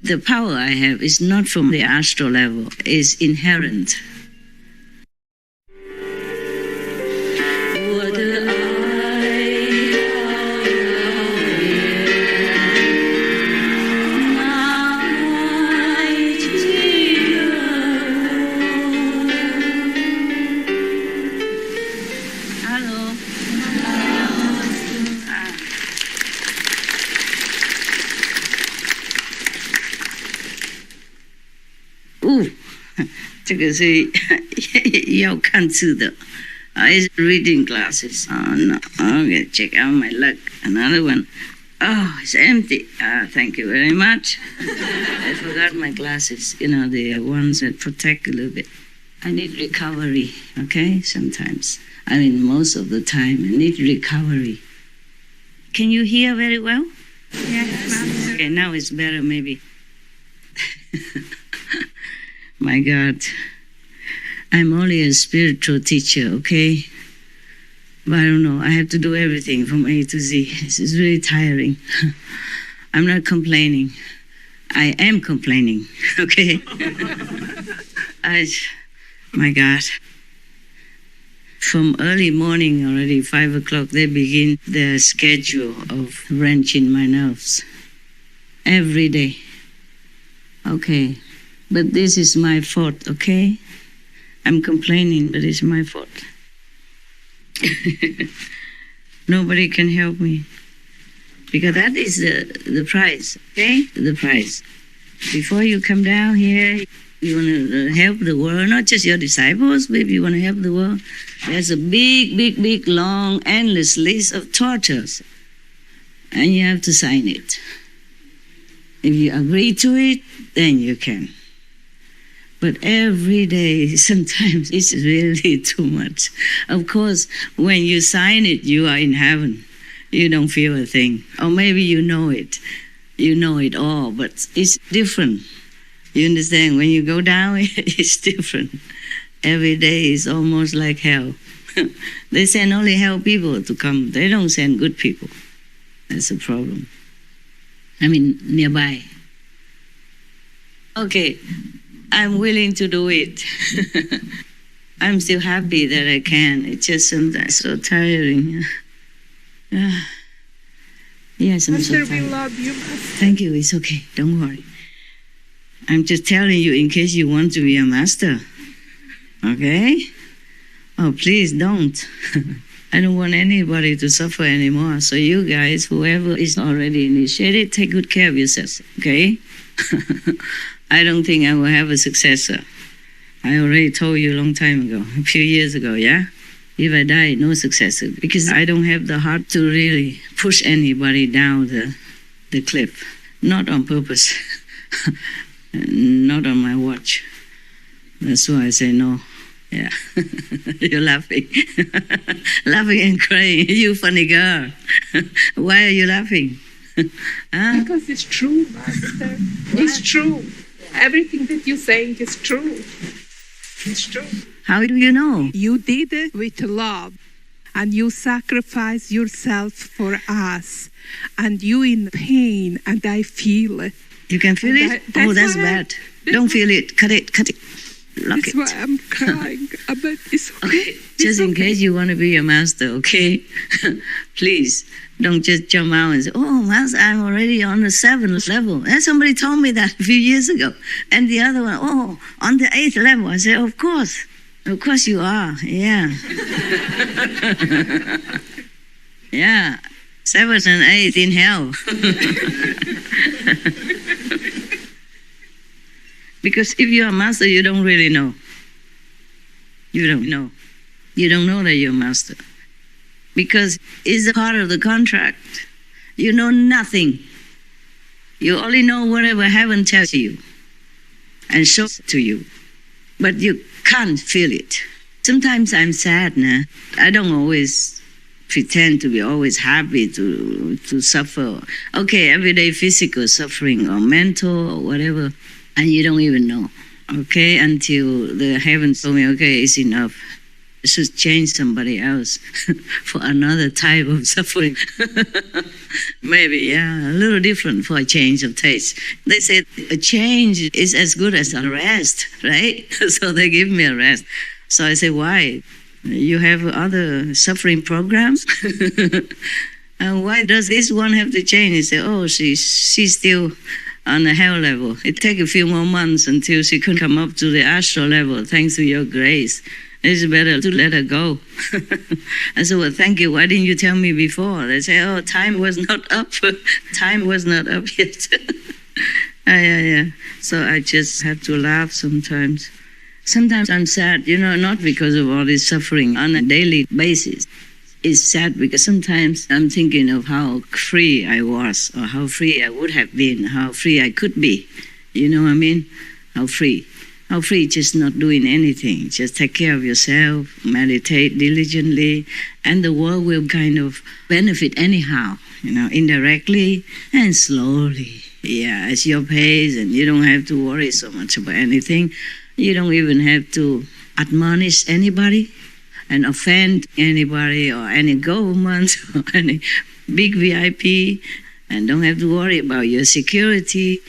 The power I have is not from the astral level, it's inherent. This is 要看字的 It's reading glasses. Oh, no. Okay, check out my luck. Another one. Oh, it's empty. Thank you very much. I forgot my glasses. You know, the ones that protect a little bit. I need recovery, okay, sometimes. I mean, most of the time, I need recovery. Can you hear very well? Yes. Okay, now it's better, maybe. My God. I'm only a spiritual teacher, okay? But I don't know. I have to do everything from A to Z. This is really tiring. I'm not complaining. I am complaining, okay? My God. From early morning already, 5 o'clock, they begin their schedule of wrenching my nerves. Every day. Okay. But this is my fault, okay? I'm complaining, but it's my fault. Nobody can help me. Because that is the price, okay? The price. Before you come down here, you want to help the world, not just your disciples, but you want to help the world. There's a big, long, endless list of tortures. And you have to sign it. If you agree to it, then you can. But every day, sometimes it's really too much. Of course, when you sign it, you are in heaven. You don't feel a thing. Or maybe you know it. You know it all, but it's different. You understand? When you go down, it's different. Every day is almost like hell. They send only hell people to come. They don't send good people. That's a problem. I mean, nearby. Okay. I'm willing to do it. I'm still happy that I can. It's just sometimes so tiring. Yes, I'm so tired. We love you, Master. Thank you. It's okay. Don't worry. I'm just telling you in case you want to be a master. Okay? Oh, please don't. I don't want anybody to suffer anymore. So you guys, whoever is already initiated, take good care of yourselves. Okay? I don't think I will have a successor. I already told you a long time ago, a few years ago, yeah? If I die, no successor. Because I don't have the heart to really push anybody down the cliff. Not on purpose. Not on my watch. That's why I say no. Yeah. You're laughing. Laughing and crying. You funny girl. Why are you laughing? Huh? Because it's true, Master. It's true. Everything that you're saying is true. It's true. How do you know? You did it with love. And you sacrificed yourself for us. And you in pain. And I feel it. You can feel it? That's bad. Don't feel it. Cut it. Lock it. That's why I'm crying. But it's okay. Just in case you want to be a master, okay? Please, don't just jump out and say, oh, master, I'm already on the 7th level. And somebody told me that a few years ago. And the other one, oh, on the 8th level. I said, of course. Of course you are. Yeah. Yeah. 7th and 8th in hell. Because if you're a master, you don't really know. You don't know. You don't know that you're a master. Because it's a part of the contract. You know nothing. You only know whatever heaven tells you and shows to you. But you can't feel it. Sometimes I'm sad, nah? I don't always pretend to be always happy to suffer. Okay, everyday physical suffering or mental or whatever. And you don't even know, okay, until the heavens told me, okay, it's enough. should change somebody else for another type of suffering. Maybe, yeah, a little different for a change of taste. They said a change is as good as a rest, right? So they give me a rest. So I say, why? You have other suffering programs? And why does this one have to change? He said, oh, she's still on the hell level. It takes a few more months until she can come up to the astral level, thanks to your grace. It's better to let her go. I said, well, thank you. Why didn't you tell me before? They say, oh, time was not up. Time was not up yet. Yeah. So I just have to laugh sometimes. Sometimes I'm sad, not because of all this suffering on a daily basis. It's sad because sometimes I'm thinking of how free I was, or how free I would have been, how free I could be. You know what I mean? How free. How free just not doing anything. Just take care of yourself, meditate diligently, and the world will kind of benefit anyhow, indirectly and slowly. Yeah, at your pace, and you don't have to worry so much about anything. You don't even have to admonish anybody and offend anybody or any government or any big VIP, and don't have to worry about your security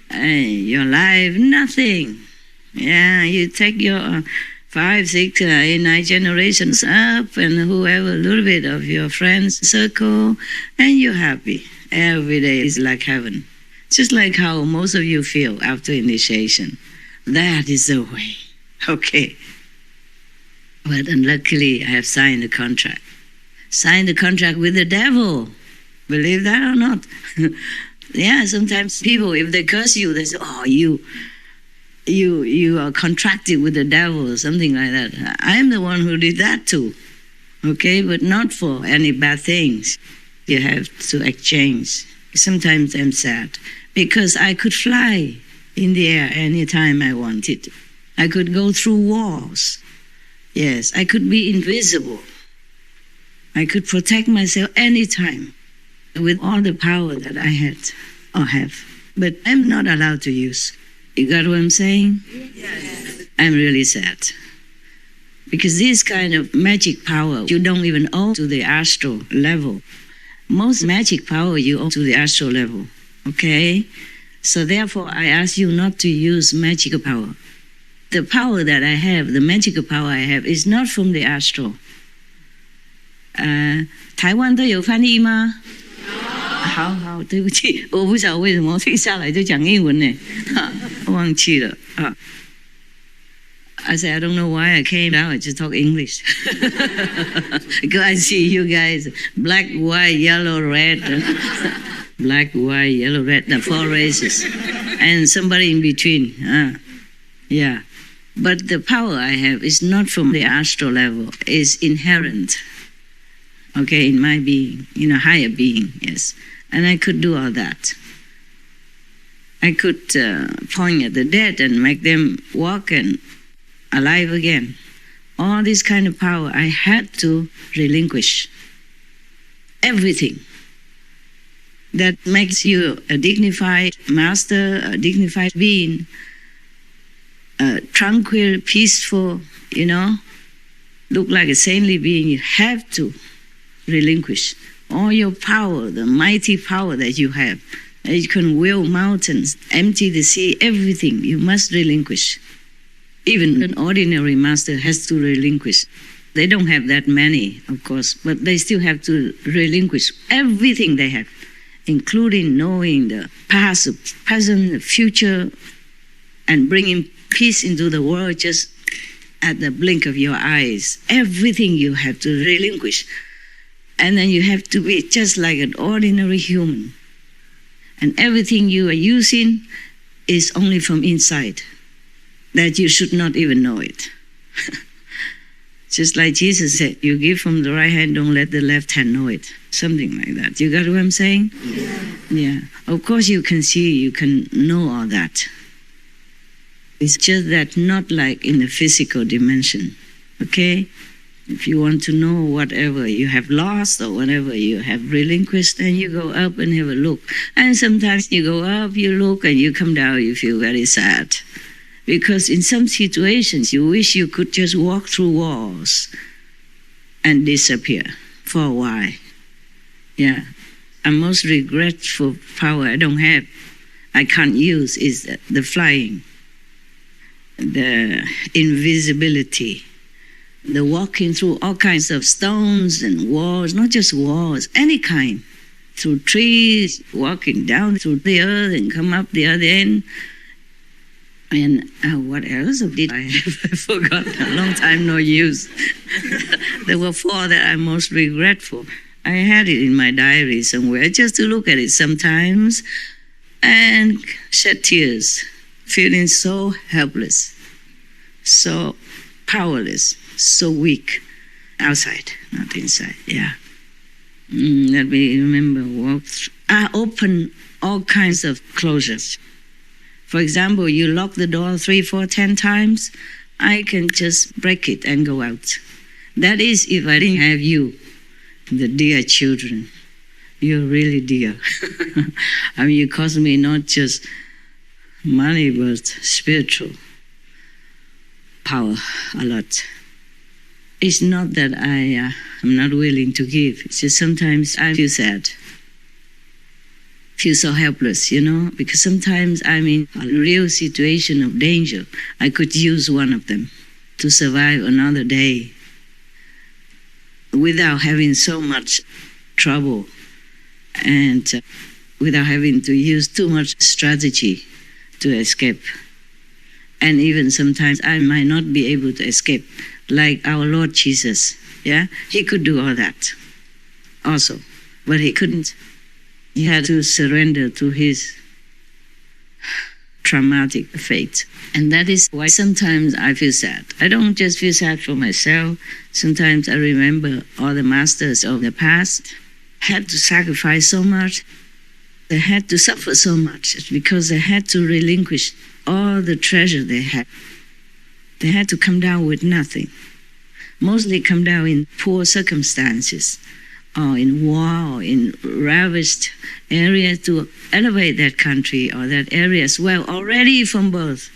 and your life, nothing. Yeah, you take your 5, 6, 8, 9 generations up and whoever, a little bit of your friends circle, and you're happy. Every day is like heaven. Just like how most of you feel after initiation. That is the way. Okay. But unluckily, I have signed a contract. Signed a contract with the devil. Believe that or not? Yeah, sometimes people, if they curse you, they say, oh, you are contracted with the devil or something like that. I am the one who did that too. Okay, but not for any bad things. You have to exchange. Sometimes I'm sad because I could fly in the air anytime I wanted. I could go through walls. Yes, I could be invisible. I could protect myself anytime with all the power that I had or have. But I'm not allowed to use. You got what I'm saying? Yes. I'm really sad. Because this kind of magic power, you don't even owe to the astral level. Most magic power you owe to the astral level. Okay? So therefore, I ask you not to use magical power. The power that I have, the magical power I have, is not from the astral. 台湾都有翻译吗？好，对不起，我不晓得为什么一下来就讲英文呢，忘记了啊。I said, I don't know why I came out, I just talk English. Because I see you guys, black, white, yellow, red. Black, white, yellow, red, the 4 races. And somebody in between. Yeah. But the power I have is not from the astral level. It's inherent. Okay, in my being, in a higher being, yes. And I could do all that. I could point at the dead and make them walk and alive again. All this kind of power I had to relinquish. Everything that makes you a dignified master, a dignified being, tranquil, peaceful, look like a saintly being, you have to relinquish all your power, the mighty power that you have. You can will mountains, empty the sea, everything you must relinquish. Even an ordinary master has to relinquish. They don't have that many, of course, but they still have to relinquish everything they have, including knowing the past, the present, the future, and bringing peace into the world just at the blink of your eyes. Everything you have to relinquish. And then you have to be just like an ordinary human. And everything you are using is only from inside, that you should not even know it. Just like Jesus said, you give from the right hand, don't let the left hand know it. Something like that. You got what I'm saying? Yeah. Of course you can see, you can know all that. It's just that not like in the physical dimension. Okay? If you want to know whatever you have lost or whatever you have relinquished, then you go up and have a look. And sometimes you go up, you look, and you come down, you feel very sad. Because in some situations, you wish you could just walk through walls and disappear for a while. Yeah. And most regretful power I don't have, I can't use, is the flying, the invisibility, the walking through all kinds of stones and walls, not just walls, any kind, through trees, walking down through the earth and come up the other end. And what else did I have? I forgot. A long time no use. There were 4 that I'm most regretful. I had it in my diary somewhere, just to look at it sometimes and shed tears, feeling so helpless, so powerless, so weak. Outside, not inside, yeah. Let me remember, I open all kinds of closures. For example, you lock the door 3, 4, 10 times, I can just break it and go out. That is if I didn't have you, the dear children. You're really dear. I mean, you cost me not just money, but spiritual power a lot. It's not that I'm not willing to give. It's just sometimes I feel sad, feel so helpless, because sometimes I'm in a real situation of danger. I could use one of them to survive another day without having so much trouble and without having to use too much strategy to escape. And even sometimes I might not be able to escape, like our Lord Jesus. Yeah, he could do all that also, but he couldn't. He had to surrender to his traumatic fate. And that is why sometimes I feel sad. I don't just feel sad for myself. Sometimes I remember all the masters of the past had to sacrifice so much. They had to suffer so much. It's because they had to relinquish all the treasure they had. They had to come down with nothing. Mostly come down in poor circumstances, or in war, or in ravished areas, to elevate that country or that area as well, already from birth.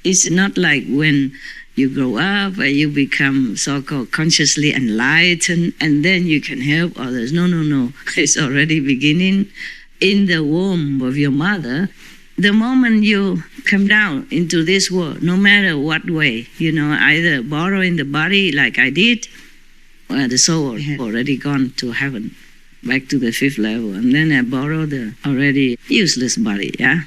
It's not like when you grow up and you become so-called consciously enlightened and then you can help others. No. It's already beginning in the womb of your mother. The moment you come down into this world, no matter what way, either borrowing the body like I did, or the soul had already gone to heaven, back to the 5th level, and then I borrowed the already useless body, yeah?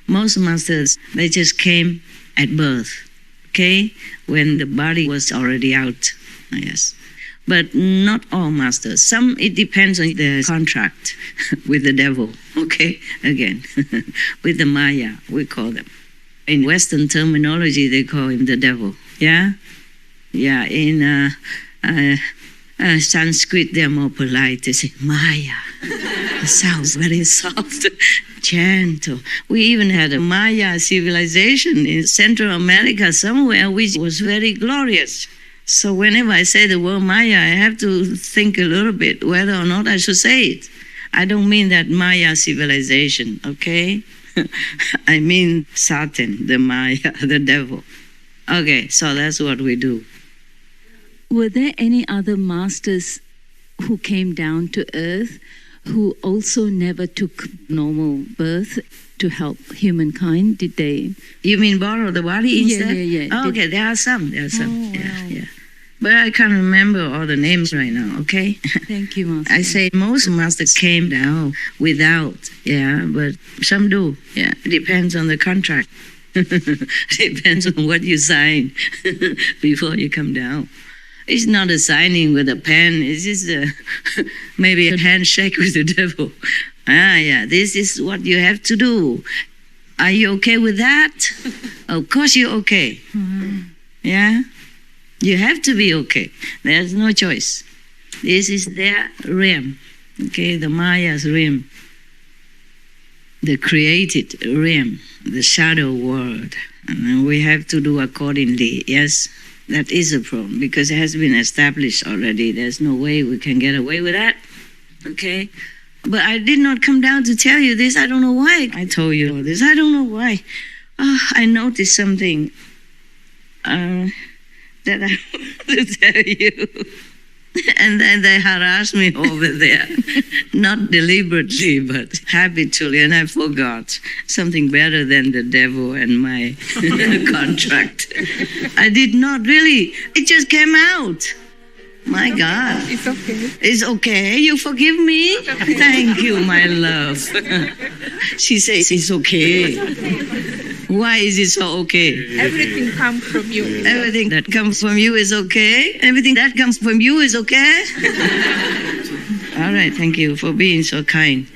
Most masters, they just came at birth, okay? When the body was already out, yes. But not all masters. Some, it depends on the contract with the devil, okay? Again, with the Maya, we call them. In Western terminology, they call him the devil, yeah? Yeah, in Sanskrit, they're more polite. They say, Maya. It sounds very soft, gentle. We even had a Maya civilization in Central America somewhere, which was very glorious. So whenever I say the word Maya, I have to think a little bit whether or not I should say it. I don't mean that Maya civilization, okay? I mean Satan, the Maya, the devil. Okay, so that's what we do. Were there any other masters who came down to earth who also never took normal birth to help humankind? Did they? You mean borrow the body instead? Yeah. Oh, okay, there are some. Oh, yeah. But I can't remember all the names right now, okay? Thank you, Master. I say most masters came down without, yeah, but some do, yeah. It depends on the contract. Depends on what you sign before you come down. It's not a signing with a pen. It's just maybe a handshake with the devil. Yeah, this is what you have to do. Are you okay with that? Of course you're okay. Mm-hmm. Yeah? You have to be okay. There's no choice. This is their realm. Okay, the Maya's realm. The created realm. The shadow world. And we have to do accordingly, yes? That is a problem because it has been established already. There's no way we can get away with that. Okay? But I did not come down to tell you this. I don't know why I told you all this. I don't know why. I noticed something. that I want to tell you. And then they harassed me over there. Not deliberately, but habitually. And I forgot something better than the devil and my contract. I did not really. It just came out. My God. It's okay. It's okay. You forgive me? Thank you, my love. She says it's okay. Why is it so okay? Everything comes from you. Everything that comes from you is okay? Everything that comes from you is okay? All right, thank you for being so kind.